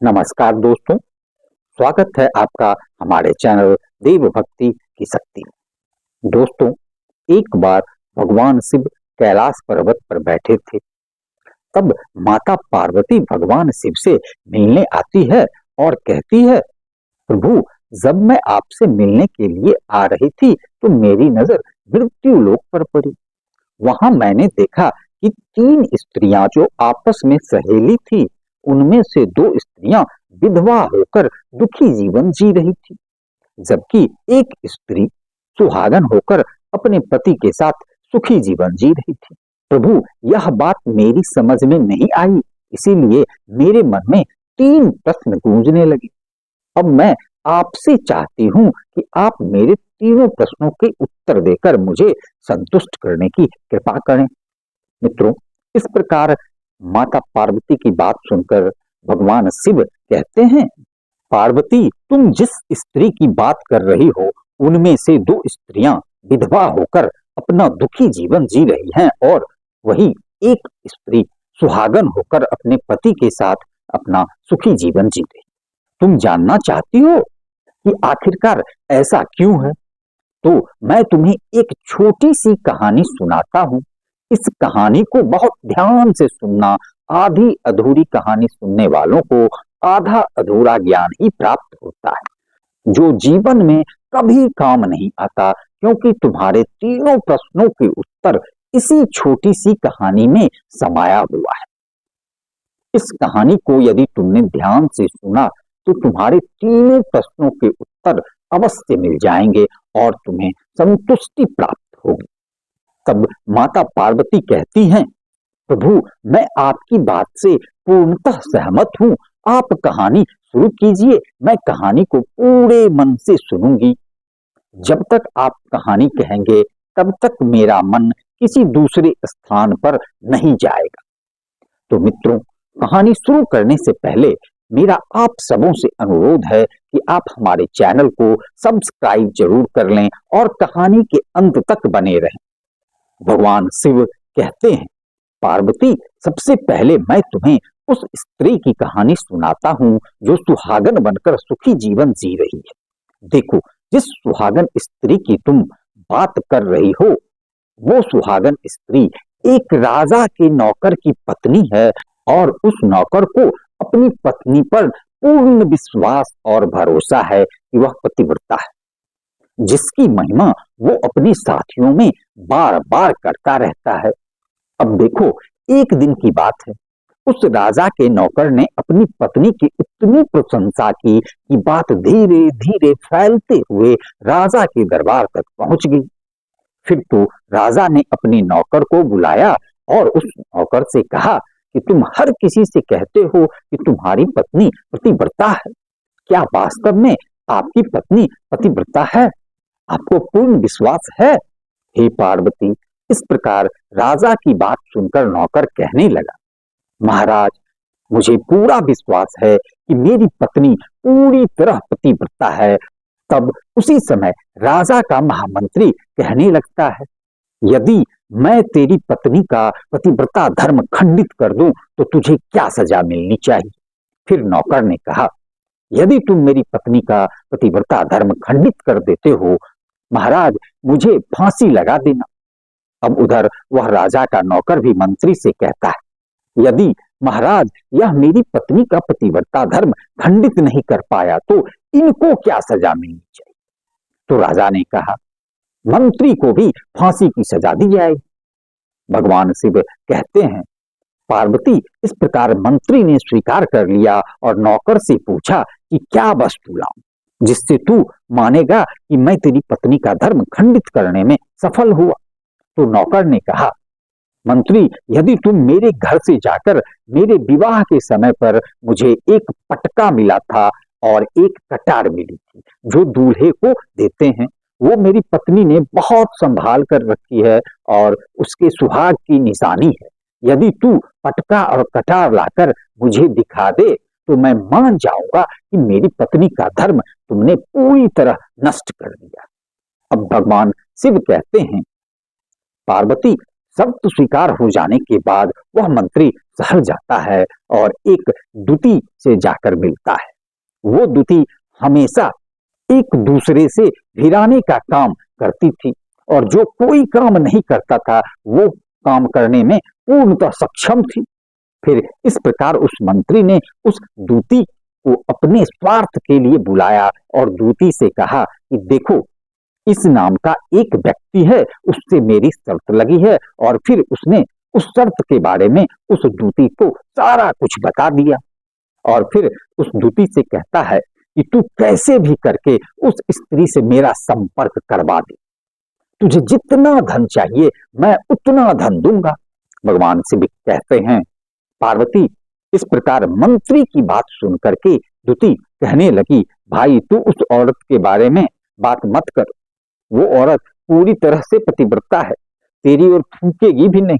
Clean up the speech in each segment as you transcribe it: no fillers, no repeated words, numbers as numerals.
नमस्कार दोस्तों, स्वागत है आपका हमारे चैनल देव भक्ति की शक्ति में। दोस्तों, एक बार भगवान शिव कैलाश पर्वत पर बैठे थे। तब माता पार्वती भगवान शिव से मिलने आती है और कहती है, प्रभु, जब मैं आपसे मिलने के लिए आ रही थी तो मेरी नजर मृत्यु लोक पर पड़ी। वहां मैंने देखा कि तीन स्त्रियां जो आपस में सहेली थी, उनमें से दो स्त्रियां विधवा होकर दुखी जीवन जी रही थी, जबकि एक स्त्री सुहागन होकर अपने पति के साथ सुखी जीवन जी रही थी। प्रभु, यह बात मेरी समझ में नहीं आई, इसीलिए मेरे मन में तीन प्रश्न गूंजने लगे। अब मैं आपसे चाहती हूँ कि आप मेरे तीनों प्रश्नों के उत्तर देकर मुझे संतुष्ट करने की कृपा करें। मित्रों, इस प्रकार माता पार्वती की बात सुनकर भगवान शिव कहते हैं, पार्वती, तुम जिस स्त्री की बात कर रही हो, उनमें से दो स्त्रियां विधवा होकर अपना दुखी जीवन जी रही हैं और वही एक स्त्री सुहागन होकर अपने पति के साथ अपना सुखी जीवन जी रही। तुम जानना चाहती हो कि आखिरकार ऐसा क्यों है? तो मैं तुम्हें एक छोटी सी कहानी सुनाता हूँ। इस कहानी को बहुत ध्यान से सुनना। आधी अधूरी कहानी सुनने वालों को आधा अधूरा ज्ञान ही प्राप्त होता है, जो जीवन में कभी काम नहीं आता, क्योंकि तुम्हारे तीनों प्रश्नों के उत्तर इसी छोटी सी कहानी में समाया हुआ है। इस कहानी को यदि तुमने ध्यान से सुना तो तुम्हारे तीनों प्रश्नों के उत्तर अवश्य मिल जाएंगे और तुम्हें संतुष्टि प्राप्त होगी। तब माता पार्वती कहती हैं, प्रभु, मैं आपकी बात से पूर्णतः सहमत हूँ। आप कहानी शुरू कीजिए, मैं कहानी को पूरे मन से सुनूंगी। जब तक आप कहानी कहेंगे तब तक मेरा मन किसी दूसरे स्थान पर नहीं जाएगा। तो मित्रों, कहानी शुरू करने से पहले मेरा आप सबों से अनुरोध है कि आप हमारे चैनल को सब्सक्राइब जरूर कर लें और कहानी के अंत तक बने रहें। भगवान शिव कहते हैं, पार्वती, सबसे पहले मैं तुम्हें उस स्त्री की कहानी सुनाता हूँ जो सुहागन बनकर सुखी जीवन जी रही है। देखो, जिस सुहागन स्त्री की तुम बात कर रही हो, वो सुहागन स्त्री एक राजा के नौकर की पत्नी है और उस नौकर को अपनी पत्नी पर पूर्ण विश्वास और भरोसा है कि वह पतिव्रता है, जिसकी महिमा वो अपने साथियों में बार बार करता रहता है। अब देखो, एक दिन की बात है, उस राजा के नौकर ने अपनी पत्नी की इतनी प्रशंसा की कि बात धीरे धीरे फैलते हुए राजा के दरबार तक पहुंच गई। फिर तो राजा ने अपने नौकर को बुलाया और उस नौकर से कहा कि तुम हर किसी से कहते हो कि तुम्हारी पत्नी पतिव्रता है, क्या वास्तव में आपकी पत्नी पतिव्रता है? आपको पूर्ण विश्वास है? हे पार्वती, इस प्रकार राजा की बात सुनकर नौकर कहने लगा, महाराज, मुझे पूरा विश्वास है कि मेरी पत्नी पूरी तरह पतिव्रता है। तब उसी समय राजा का महामंत्री कहने लगता है, यदि मैं तेरी पत्नी का पतिव्रता धर्म खंडित कर दूं तो तुझे क्या सजा मिलनी चाहिए? फिर नौकर ने कहा, यदि तुम मेरी पत्नी का पतिव्रता धर्म खंडित कर देते हो, महाराज, मुझे फांसी लगा देना। अब उधर वह राजा का नौकर भी मंत्री से कहता है, यदि महाराज यह मेरी पत्नी का पतिव्रता धर्म खंडित नहीं कर पाया तो इनको क्या सजा मिलनी चाहिए? तो राजा ने कहा, मंत्री को भी फांसी की सजा दी जाएगी। भगवान शिव कहते हैं, पार्वती, इस प्रकार मंत्री ने स्वीकार कर लिया और नौकर से पूछा कि क्या वस्तु लाऊं जिससे तू मानेगा कि मैं तेरी पत्नी का धर्म खंडित करने में सफल हुआ। तो नौकर ने कहा, मंत्री, यदि तुम मेरे घर से जाकर मेरे विवाह के समय पर मुझे एक पटका मिला था और एक कटार मिली थी जो दूल्हे को देते हैं, वो मेरी पत्नी ने बहुत संभाल कर रखी है और उसके सुहाग की निशानी है। यदि तू पटका और कटार लाकर मुझे दिखा दे तो मैं मान जाऊंगा कि मेरी पत्नी का धर्म तुमने पूरी तरह नष्ट कर दिया। अब भगवान शिव कहते हैं, पार्वती, शर्त स्वीकार हो जाने के बाद वह मंत्री शहर जाता है और एक दूती से जाकर मिलता है। वो दूती हमेशा एक दूसरे से भिड़ाने का काम करती थी और जो कोई काम नहीं करता था वो काम करने में पूर्णतः सक्षम थी। फिर इस प्रकार उस मंत्री ने उस दूती को अपने स्वार्थ के लिए बुलाया और दूती से कहा कि देखो, इस नाम का एक व्यक्ति है, उससे मेरी शर्त लगी है। और फिर उसने उस शर्त के बारे में उस दूती को सारा कुछ बता दिया और फिर उस दूती से कहता है कि तू कैसे भी करके उस स्त्री से मेरा संपर्क करवा दे, तुझे जितना धन चाहिए मैं उतना धन दूंगा। भगवान शिव कहते हैं, पार्वती इस प्रकार मंत्री की बात सुन करके दूती कहने लगी, भाई तू उस औरत के बारे में बात मत कर, वो औरत पूरी तरह से पतिव्रता है, तेरी ओर थूकेगी भी नहीं,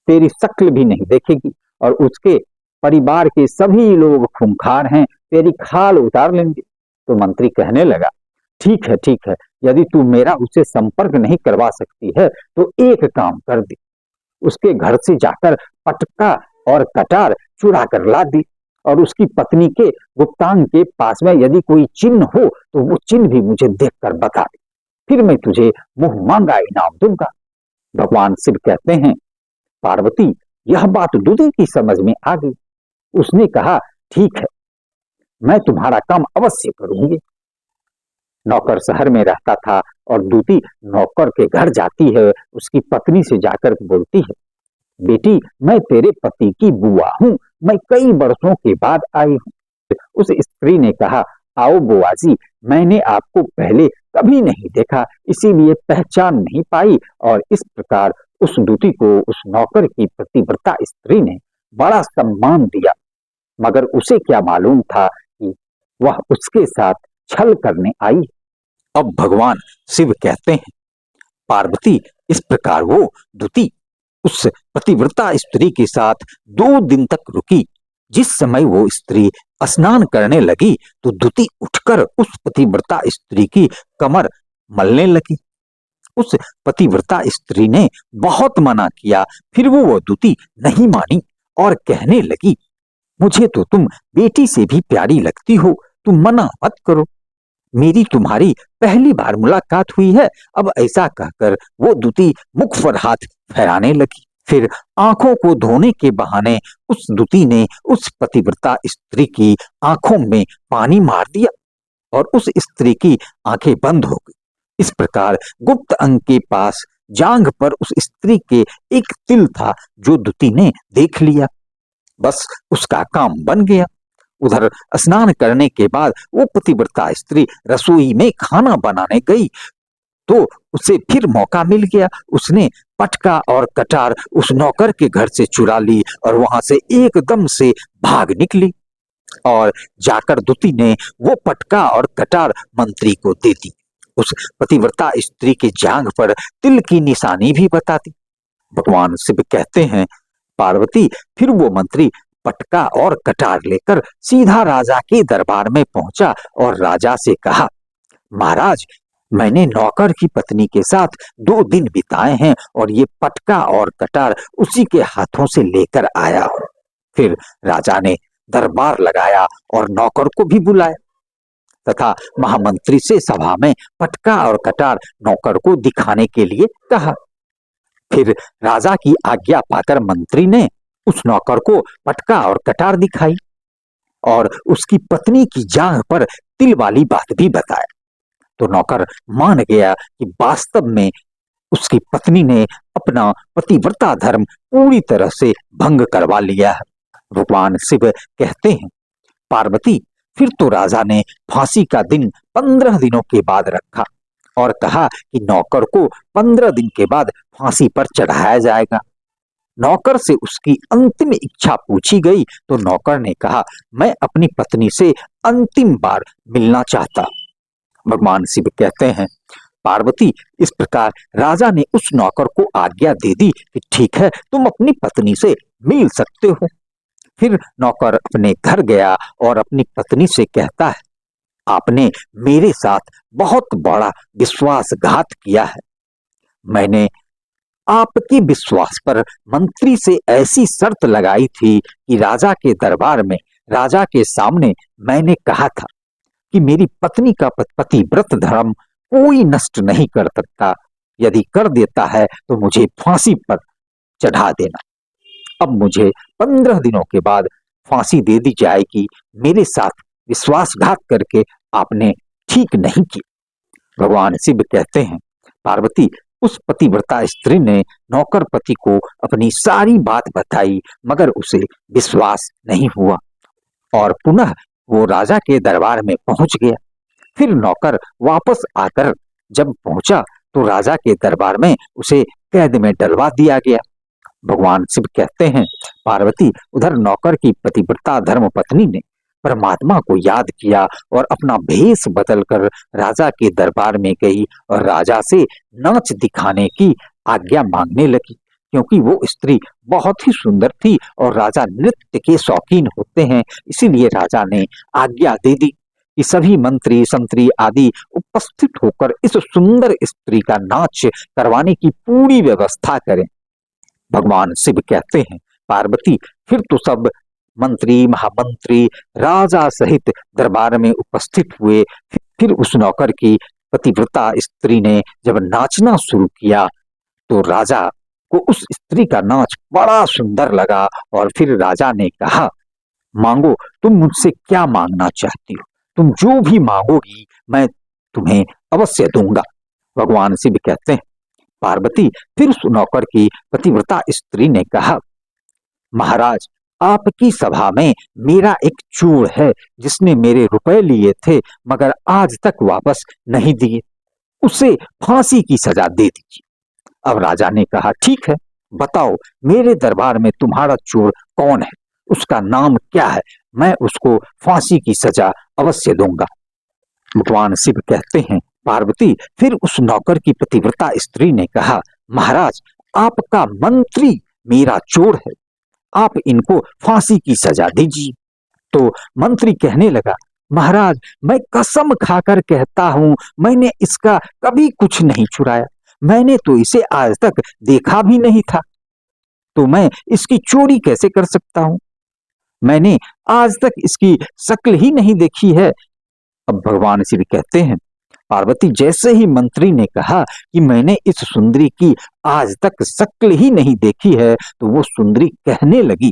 तेरी शक्ल भी नहीं देखेगी और उसके परिवार के सभी लोग खूंखार हैं, तेरी खाल उतार लेंगे। तो मंत्री कहने लगा, ठीक है, यदि तू मेरा उससे संपर्क नहीं करवा सकती है तो एक काम कर दे, उसके घर से जाकर पटका और कटार चुरा कर ला दी और उसकी पत्नी के गुप्तांग के पास में यदि कोई चिन्ह हो तो वो चिन्ह भी मुझे देखकर बता दे, फिर मैं तुझे मुंह मांगा इनाम दूंगा। भगवान शिव कहते हैं, पार्वती यह बात दूती की समझ में आ गई। उसने कहा, ठीक है, मैं तुम्हारा काम अवश्य करूंगी। नौकर शहर में रहता था और दूती नौकर के घर जाती है, उसकी पत्नी से जाकर बोलती है, बेटी मैं तेरे पति की बुआ हूं, मैं कई वर्षों के बाद आई हूं। उस स्त्री ने कहा, आओ बुआ जी, मैंने आपको पहले कभी नहीं देखा, इसीलिए पहचान नहीं पाई। और इस प्रकार उस दूती को उस नौकर की पतिव्रता स्त्री ने बड़ा सम्मान दिया, मगर उसे क्या मालूम था कि वह उसके साथ छल करने आई। अब भगवान शिव कहते हैं, पार्वती इस प्रकार वो दूती उस पतिव्रता स्त्री के साथ 2 दिन तक रुकी। जिस समय वो स्त्री स्नान करने लगी तो दूती उठकर उस पतिव्रता स्त्री की कमर मलने लगी। उस पतिव्रता स्त्री ने बहुत मना किया, फिर वो दूती नहीं मानी और कहने लगी, मुझे तो तुम बेटी से भी प्यारी लगती हो, तुम मना मत करो, मेरी तुम्हारी पहली बार मुलाकात हुई है। अब ऐसा कहकर वो दूती मुख पर हाथ फैलाने लगी। फिर आंखों को धोने के बहाने उस दूती ने उस पतिव्रता स्त्री की आंखों में पानी मार दिया और उस स्त्री की आंखें बंद हो गई। इस प्रकार गुप्त अंग के पास जांघ पर उस स्त्री के एक तिल था जो दूती ने देख लिया। बस उसका काम बन गया। उधर स्नान करने के बाद वो पतिव्रता स्त्री रसोई में खाना बनाने गई तो उसे फिर मौका मिल गया। उसने पटका और कटार उस नौकर के घर से चुरा ली और वहां से एकदम से भाग निकली और जाकर दूती ने वो पटका और कटार मंत्री को दे दी। उस पतिव्रता स्त्री के जांघ पर तिल की निशानी भी बता दी। भगवान शिव कहते हैं, पार्वती फिर वो मंत्री पटका और कटार लेकर सीधा राजा के दरबार में पहुंचा और राजा से कहा, महाराज मैंने नौकर की पत्नी के साथ 2 दिन बिताए हैं और ये पटका और कटार उसी के हाथों से लेकर आया हूं। फिर राजा ने दरबार लगाया और नौकर को भी बुलाया तथा महामंत्री से सभा में पटका और कटार नौकर को दिखाने के लिए कहा। फिर राजा की आज्ञा पाकर मंत्री ने उस नौकर को पटका और कटार दिखाई और उसकी पत्नी की जांघ पर तिल वाली बात भी बताया। तो नौकर मान गया कि वास्तव में उसकी पत्नी ने अपना पतिव्रता धर्म पूरी तरह से भंग करवा लिया है। भगवान शिव कहते हैं, पार्वती फिर तो राजा ने फांसी का दिन 15 दिनों के बाद रखा और कहा कि नौकर को 15 दिन के बाद फांसी पर चढ़ाया जाएगा। नौकर से उसकी अंतिम इच्छा पूछी गई तो नौकर ने कहा, मैं अपनी पत्नी से अंतिम बार मिलना चाहता। भगवान शिव कहते हैं, पार्वती इस प्रकार राजा ने उस नौकर को आज्ञा दे दी कि ठीक है, तुम अपनी पत्नी से मिल सकते हो। फिर नौकर अपने घर गया और अपनी पत्नी से कहता है, आपने मेरे साथ बहुत बड़ा विश्वासघात किया है। मैंने आपके विश्वास पर मंत्री से ऐसी शर्त लगाई थी कि राजा के दरबार में, राजा के सामने मैंने कहा था कि मेरी पत्नी का पतिव्रत धर्म कोई नष्ट नहीं कर सकता। यदि कर देता है तो मुझे फांसी पर चढ़ा देना। अब मुझे 15 दिनों के बाद फांसी दे दी जाएगी। मेरे साथ विश्वासघात करके आपने ठीक नहीं किया। भगवान शिव कहते हैं, पार्वती, उस पतिव्रता स्त्री ने नौकर पति को अपनी सारी बात बताई, मगर उसे विश्वास नहीं हुआ और पुनः वो राजा के दरबार में पहुंच गया। फिर नौकर वापस आकर जब पहुंचा तो राजा के दरबार में उसे कैद में डलवा दिया गया। भगवान शिव कहते हैं, पार्वती, उधर नौकर की पतिव्रता धर्म पत्नी ने परमात्मा को याद किया और अपना भेष बदलकर राजा के दरबार में गई और राजा से नाच दिखाने की आज्ञा मांगने लगी, क्योंकि वो स्त्री बहुत ही सुंदर थी और राजा नृत्य के शौकीन होते हैं। इसीलिए राजा ने आज्ञा दे दी कि सभी मंत्री संतरी आदि उपस्थित होकर इस सुंदर स्त्री का नाच करवाने की पूरी व्यवस्था करें। भगवान शिव कहते हैं, पार्वती, फिर तो सब मंत्री महामंत्री राजा सहित दरबार में उपस्थित हुए। फिर उस नौकर की पतिव्रता स्त्री ने जब नाचना शुरू किया तो राजा को उस स्त्री का नाच बड़ा सुंदर लगा और फिर राजा ने कहा, मांगो, तुम मुझसे क्या मांगना चाहती हो? तुम जो भी मांगोगी मैं तुम्हें अवश्य दूंगा। भगवान शिव कहते हैं, पार्वती, फिर उस नौकर की पतिव्रता स्त्री ने कहा, महाराज, आपकी सभा में मेरा एक चोर है जिसने मेरे रुपए लिए थे मगर आज तक वापस नहीं दिए। उसे फांसी की सजा दे दीजिए। अब राजा ने कहा, ठीक है, बताओ मेरे दरबार में तुम्हारा चोर कौन है, उसका नाम क्या है, मैं उसको फांसी की सजा अवश्य दूंगा। भगवान शिव कहते हैं, पार्वती, फिर उस नौकर की पतिव्रता स्त्री ने कहा, महाराज, आपका मंत्री मेरा चोर है, आप इनको फांसी की सजा दीजिए। तो मंत्री कहने लगा, महाराज, मैं कसम खाकर कहता हूं, मैंने इसका कभी कुछ नहीं चुराया, मैंने तो इसे आज तक देखा भी नहीं था, तो मैं इसकी चोरी कैसे कर सकता हूं? मैंने आज तक इसकी शक्ल ही नहीं देखी है। अब भगवान शिव कहते हैं, पार्वती, जैसे ही मंत्री ने कहा कि मैंने इस सुंदरी की आज तक शक्ल ही नहीं देखी है, तो वो सुंदरी कहने लगी,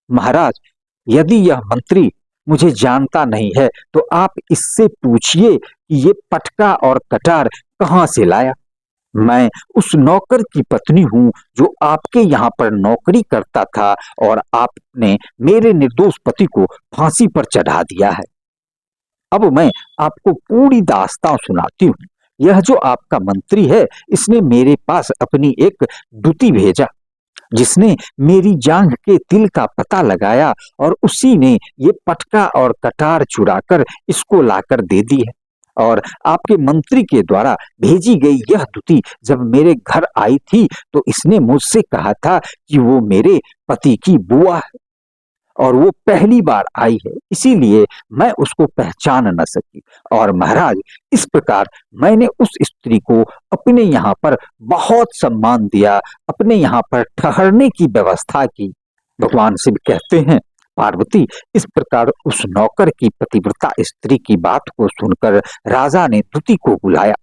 महाराज, यदि यह मंत्री मुझे जानता नहीं है तो आप इससे पूछिए कि ये पटका और कटार कहां से लाया। मैं उस नौकर की पत्नी हूं जो आपके यहाँ पर नौकरी करता था और आपने मेरे निर्दोष पति को फांसी पर चढ़ा दिया है। अब मैं आपको पूरी दास्तां सुनाती हूँ। यह जो आपका मंत्री है, इसने मेरे पास अपनी एक दूती भेजा जिसने मेरी जांघ के तिल का पता लगाया और उसी ने ये पटका और कटार चुराकर इसको लाकर दे दी है। और आपके मंत्री के द्वारा भेजी गई यह दूती जब मेरे घर आई थी तो इसने मुझसे कहा था कि वो मेरे पति की बुआ है और वो पहली बार आई है, इसीलिए मैं उसको पहचान न सकी। और महाराज, इस प्रकार मैंने उस स्त्री को अपने यहाँ पर बहुत सम्मान दिया, अपने यहाँ पर ठहरने की व्यवस्था की। भगवान शिव कहते हैं, पार्वती, इस प्रकार उस नौकर की पतिव्रता स्त्री की बात को सुनकर राजा ने दूती को बुलाया।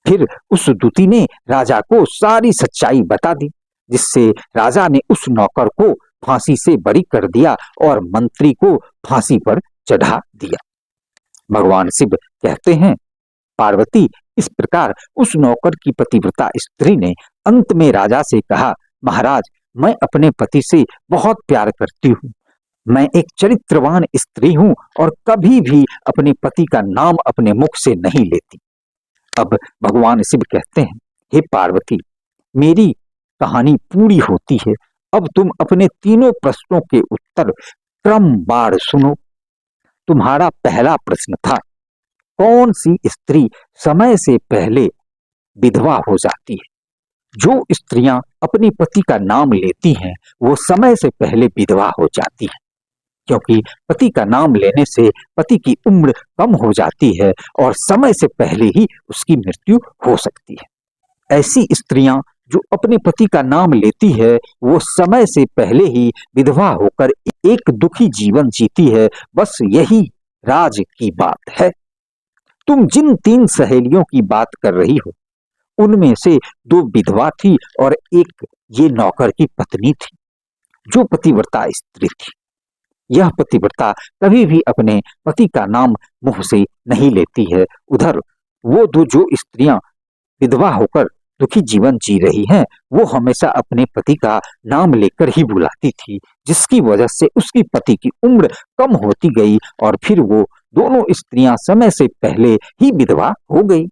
फिर उस दूती ने राजा को सारी सच्चाई बता दी, जिससे राजा ने उस नौकर को फांसी से बरी कर दिया और मंत्री को फांसी पर चढ़ा दिया। भगवान शिव कहते हैं, पार्वती, इस प्रकार उस नौकर की पतिव्रता स्त्री ने अंत में राजा से कहा, महाराज, मैं अपने पति से बहुत प्यार करती हूँ, मैं एक चरित्रवान स्त्री हूँ और कभी भी अपने पति का नाम अपने मुख से नहीं लेती। अब भगवान शिव कहते हैं, हे पार्वती, मेरी कहानी पूरी होती है, अब तुम अपने तीनों प्रश्नों के उत्तर क्रमवार सुनो। तुम्हारा पहला प्रश्न था, कौन सी स्त्री समय से पहले विधवा हो जाती है? जो स्त्रियां अपने पति का नाम लेती हैं वो समय से पहले विधवा हो जाती हैं, क्योंकि पति का नाम लेने से पति की उम्र कम हो जाती है और समय से पहले ही उसकी मृत्यु हो सकती है। ऐसी स्त्रियां जो अपने पति का नाम लेती है वो समय से पहले ही विधवा होकर एक दुखी जीवन जीती है। बस यही राज की बात है। तुम जिन 3 सहेलियों की बात कर रही हो उनमें से 2 विधवा थी और एक ये नौकर की पत्नी थी जो पतिव्रता स्त्री थी। यह पतिव्रता कभी भी अपने पति का नाम मुंह से नहीं लेती है। उधर वो 2 जो स्त्रियां विधवा होकर दुखी जीवन जी रही हैं वो हमेशा अपने पति का नाम लेकर ही बुलाती थी, जिसकी वजह से उसकी पति की उम्र कम होती गई और फिर वो दोनों स्त्रियां समय से पहले ही विधवा हो गई।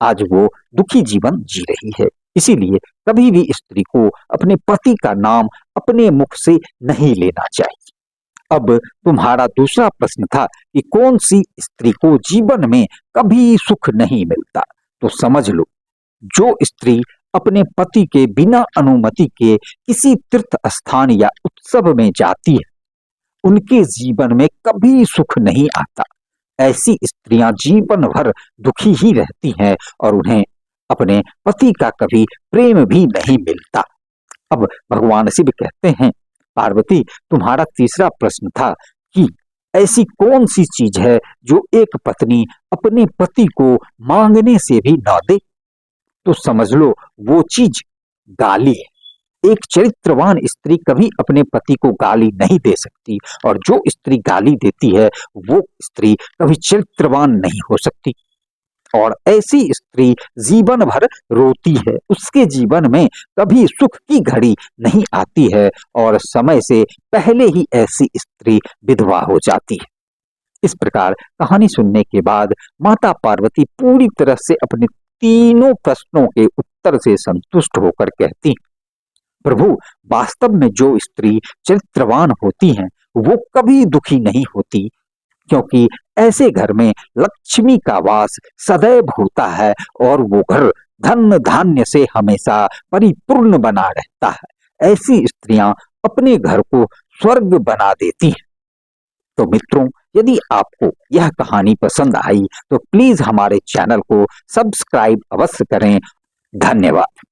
आज वो दुखी जीवन जी रही है। इसीलिए कभी भी स्त्री को अपने पति का नाम अपने मुख से नहीं लेना चाहिए। अब तुम्हारा दूसरा प्रश्न था कि कौन सी स्त्री को जीवन में कभी सुख नहीं मिलता। तो समझ लो, जो स्त्री अपने पति के बिना अनुमति के किसी तीर्थ स्थान या उत्सव में जाती है उनके जीवन में कभी सुख नहीं आता। ऐसी स्त्रियां जीवन भर दुखी ही रहती हैं और उन्हें अपने पति का कभी प्रेम भी नहीं मिलता। अब भगवान शिव कहते हैं, पार्वती तुम्हारा तीसरा प्रश्न था कि ऐसी कौन सी चीज है जो एक पत्नी अपने पति को मांगने से भी न दे। तो समझ लो वो चीज गाली है। एक चरित्रवान स्त्री कभी अपने पति को गाली नहीं दे सकती और जो स्त्री गाली देती है वो स्त्री कभी चरित्रवान नहीं हो सकती। और ऐसी स्त्री जीवन भर रोती है, उसके जीवन में कभी सुख की घड़ी नहीं आती है और समय से पहले ही ऐसी स्त्री विधवा हो जाती है। इस प्रकार कहानी सुनने के बाद माता पार्वती पूरी तरह से अपने तीनों प्रश्नों के उत्तर से संतुष्ट होकर कहती, प्रभु वास्तव में जो स्त्री चरित्रवान होती हैं वो कभी दुखी नहीं होती, क्योंकि ऐसे घर में लक्ष्मी का वास सदैव होता है और वो घर धन धान्य से हमेशा परिपूर्ण बना रहता है। ऐसी स्त्रियां अपने घर को स्वर्ग बना देती हैं। तो मित्रों, यदि आपको यह कहानी पसंद आई तो प्लीज हमारे चैनल को सब्सक्राइब अवश्य करें। धन्यवाद।